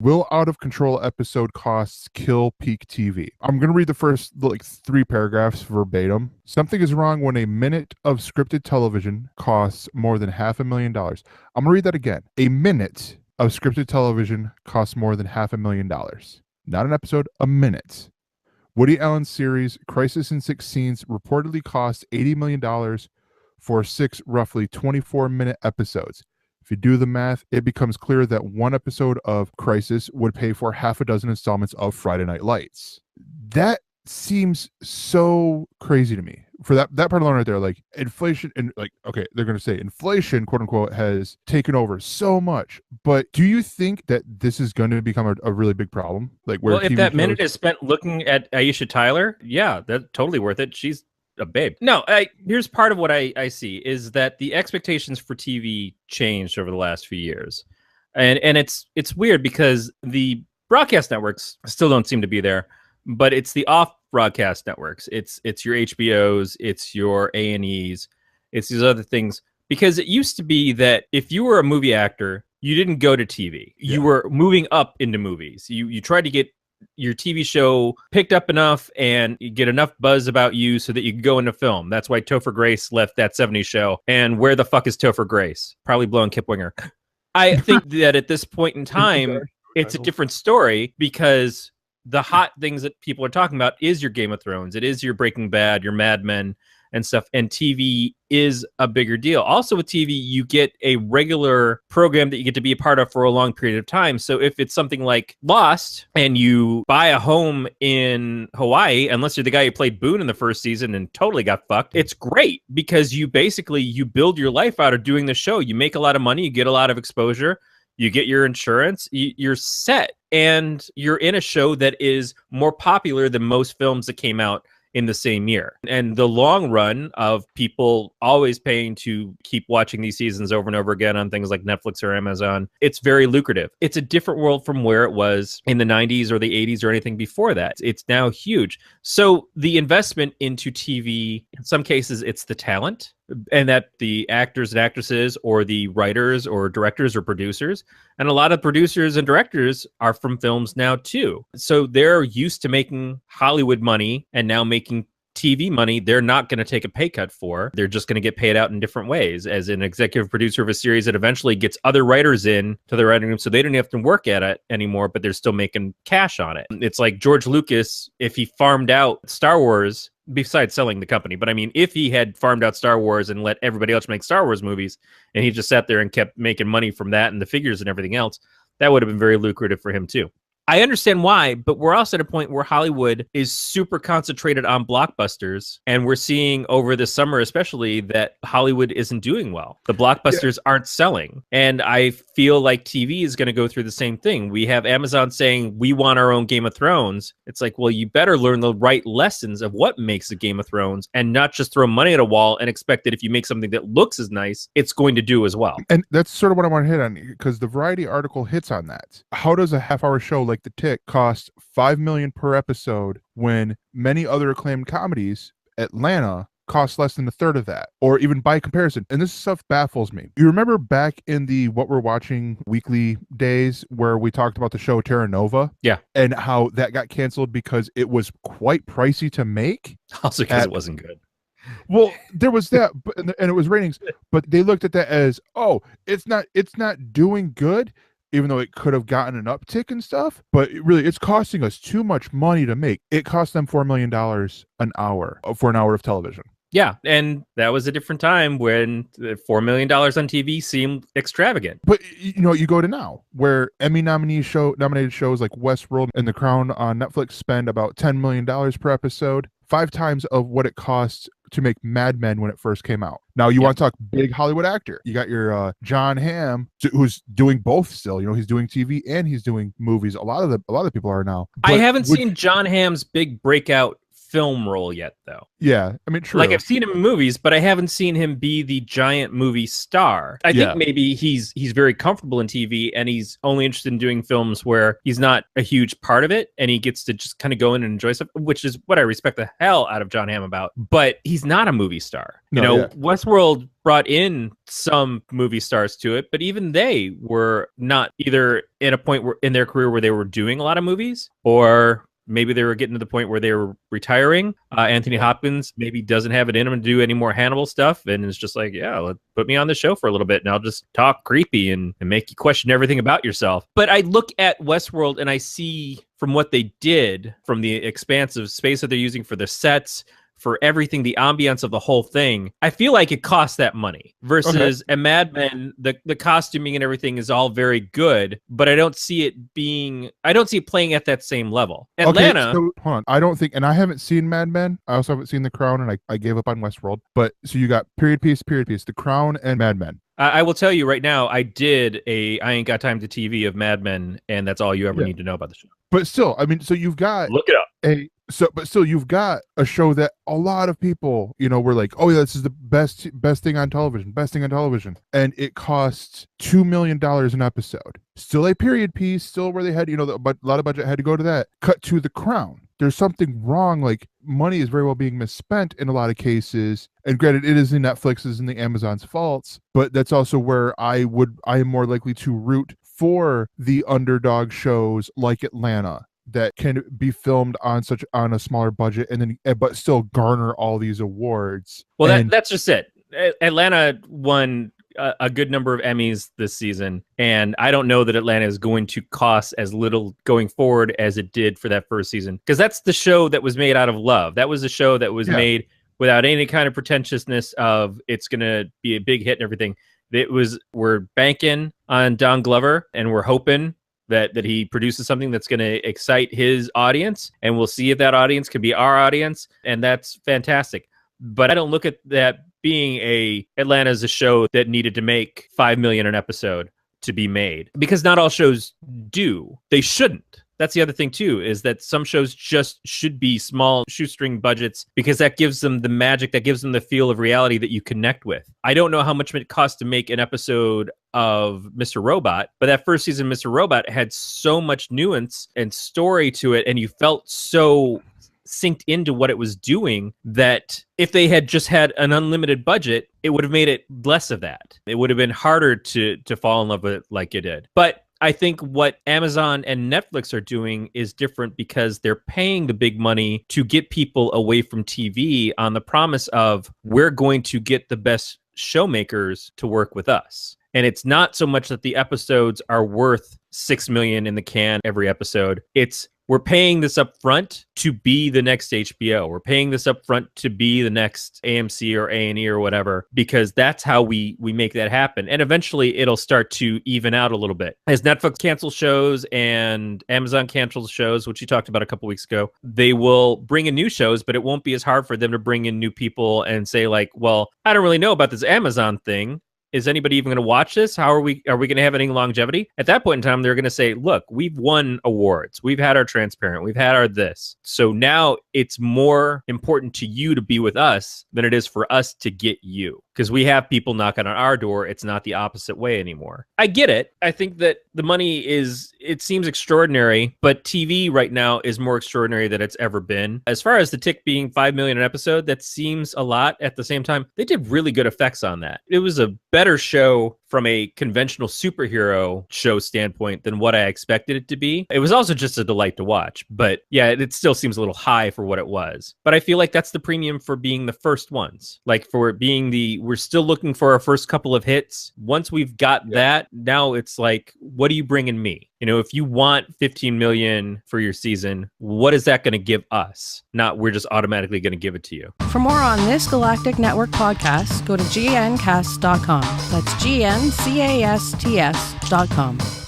Will out of control episode costs kill peak TV? I'm going to read the first 3 paragraphs verbatim. Something is wrong when a minute of scripted television costs more than $500,000. I'm going to read that again. A minute of scripted television costs more than $500,000. Not an episode, a minute. Woody Allen's series Crisis in 6 Scenes reportedly cost $80 million for 6 roughly 24-minute episodes. If you do the math, it becomes clear that one episode of Crisis would pay for half a dozen installments of Friday Night Lights. That seems so crazy to me. For that part alone right there, like inflation and okay, they're going to say inflation, quote unquote, has taken over so much. But do you think that this is going to become a really big problem? Like, where if that minute is spent looking at Aisha Tyler, yeah, that's totally worth it. She's a babe. No, here's part of what I see is that the expectations for TV changed over the last few years. And it's weird because the broadcast networks still don't seem to be there, but it's the off broadcast networks. It's your HBOs, it's your A&Es, it's these other things. Because it used to be that if you were a movie actor, you didn't go to TV. Yeah. You were moving up into movies. You tried to get your TV show picked up enough and you get enough buzz about you so that you could go into film. That's why Topher Grace left That 70s Show. And where the fuck is Topher Grace? Probably blowing Kip Winger. I think that at this point in time, it's a different story because the hot things that people are talking about is your Game of Thrones. It is your Breaking Bad, your Mad Men and stuff. And TV is a bigger deal. Also with TV, you get a regular program that you get to be a part of for a long period of time. So if it's something like Lost and you buy a home in Hawaii, unless you're the guy who played Boone in the first season and totally got fucked, it's great because you build your life out of doing the show. You make a lot of money, you get a lot of exposure, you get your insurance, you're set. And you're in a show that is more popular than most films that came out in the same year. And the long run of people always paying to keep watching these seasons over and over again on things like Netflix or Amazon, it's very lucrative. It's a different world from where it was in the 90s or the 80s or anything before that. It's now huge. So the investment into TV, in some cases, it's the talent, and that the actors and actresses or the writers or directors or producers, and a lot of producers and directors are from films now too. So they're used to making Hollywood money and now making TV money they're not going to take a pay cut for. They're just going to get paid out in different ways as an executive producer of a series that eventually gets other writers in to the writing room so they don't have to work at it anymore, but they're still making cash on it. It's like George Lucas, if he farmed out Star Wars, besides selling the company, but I mean, if he had farmed out Star Wars and let everybody else make Star Wars movies and he just sat there and kept making money from that and the figures and everything else, that would have been very lucrative for him too. I understand why, but we're also at a point where Hollywood is super concentrated on blockbusters, and we're seeing over the summer especially that Hollywood isn't doing well. The blockbusters aren't selling, and I feel like TV is going to go through the same thing. We have Amazon saying, we want our own Game of Thrones. It's like, well, you better learn the right lessons of what makes a Game of Thrones and not just throw money at a wall and expect that if you make something that looks as nice, it's going to do as well. And that's sort of what I want to hit on, because the Variety article hits on that. How does a half-hour show like The Tick cost $5 million per episode when many other acclaimed comedies, Atlanta, cost less than a third of that, or even by comparison? And this stuff baffles me. You remember back in the What We're Watching weekly days where we talked about the show Terra Nova? Yeah. And how that got canceled because it was quite pricey to make. Also because it wasn't good. Well, there was that, and it was ratings, but they looked at that as, oh, it's not doing good, even though it could have gotten an uptick and stuff, but it's costing us too much money to make. It cost them $4 million an hour for an hour of television. Yeah, and that was a different time when $4 million on TV seemed extravagant. But you go to now, where Emmy nominated shows like Westworld and The Crown on Netflix spend about $10 million per episode, 5 times of what it costs to make Mad Men when it first came out. Now you want to talk big Hollywood actor. You got your John Hamm, who's doing both still. He's doing TV and he's doing movies. A lot of the people are now. But I haven't seen John Hamm's big breakout film role yet, though. Yeah, I mean, true. Like, I've seen him in movies, but I haven't seen him be the giant movie star. I think maybe he's very comfortable in TV, and he's only interested in doing films where he's not a huge part of it, and he gets to just kind of go in and enjoy stuff, which is what I respect the hell out of John Hamm about. But he's not a movie star. Westworld brought in some movie stars to it, but even they were not either at a point in their career where they were doing a lot of movies, or maybe they were getting to the point where they were retiring. Anthony Hopkins maybe doesn't have it in him to do any more Hannibal stuff, and it's just like, put me on the show for a little bit, and I'll just talk creepy and make you question everything about yourself. But I look at Westworld, and I see from what they did, from the expansive space that they're using for the sets, for everything, the ambience of the whole thing, I feel like it costs that money. Versus a Mad Men, the costuming and everything is all very good, but I don't see it playing at that same level. Atlanta. So, hold on. I don't think, and I haven't seen Mad Men. I also haven't seen The Crown, and I gave up on Westworld. But so you got period piece, The Crown, and Mad Men. I will tell you right now, I did I Ain't Got Time to TV of Mad Men, and that's all you ever need to know about the show. But still, I mean, so you've got look it up. But still, you've got a show that a lot of people, were like, oh yeah, this is the best thing on television, and it costs $2 million an episode. Still a period piece, still where they had, a lot of budget had to go to that. Cut to The Crown. There's something wrong. Like, money is very well being misspent in a lot of cases. And granted, it is in Netflix's and the Amazon's faults, but that's also where I am more likely to root for the underdog shows like Atlanta that can be filmed on a smaller budget but still garner all these awards. Well, that's just it. Atlanta won a good number of Emmys this season, and I don't know that Atlanta is going to cost as little going forward as it did for that first season, because that's the show that was made out of love. That was a show that was made without any kind of pretentiousness of it's going to be a big hit and everything. We're banking on Don Glover, and we're hoping that he produces something that's going to excite his audience, and we'll see if that audience can be our audience, and that's fantastic. But I don't look at that being Atlanta's a show that needed to make $5 million an episode to be made, because not all shows do. They shouldn't. That's the other thing too, is that some shows just should be small shoestring budgets, because that gives them the magic, that gives them the feel of reality that you connect with. I don't know how much it costs to make an episode of Mr. Robot, but that first season, Mr. Robot had so much nuance and story to it, and you felt so synced into what it was doing, that if they had just had an unlimited budget, it would have made it less of that. It would have been harder to fall in love with it like it did. But I think what Amazon and Netflix are doing is different, because they're paying the big money to get people away from TV on the promise of, we're going to get the best showmakers to work with us. And it's not so much that the episodes are worth $6 million in the can every episode. It's, we're paying this up front to be the next HBO. We're paying this up front to be the next AMC or A&E or whatever, because that's how we make that happen. And eventually it'll start to even out a little bit. As Netflix cancels shows and Amazon cancels shows, which you talked about a couple weeks ago, they will bring in new shows, but it won't be as hard for them to bring in new people and say like, well, I don't really know about this Amazon thing. Is anybody even going to watch this? Are we going to have any longevity? At that point in time, they're going to say, look, we've won awards. We've had our transparent. We've had our this. So now it's more important to you to be with us than it is for us to get you. Because we have people knocking on our door. It's not the opposite way anymore. I get it. I think that the money it seems extraordinary, but TV right now is more extraordinary than it's ever been. As far as The Tick being $5 million an episode, that seems a lot. At the same time, they did really good effects on that. It was a better show from a conventional superhero show standpoint than what I expected it to be. It was also just a delight to watch, but yeah, it still seems a little high for what it was. But I feel like that's the premium for being the first ones. Like for being we're still looking for our first couple of hits. Once we've got that, now it's like, what are you bringing me? If you want 15 million for your season, what is that going to give us? Not we're just automatically going to give it to you. For more on this Galactic Network podcast, go to gncast.com. That's GNCASTS.com.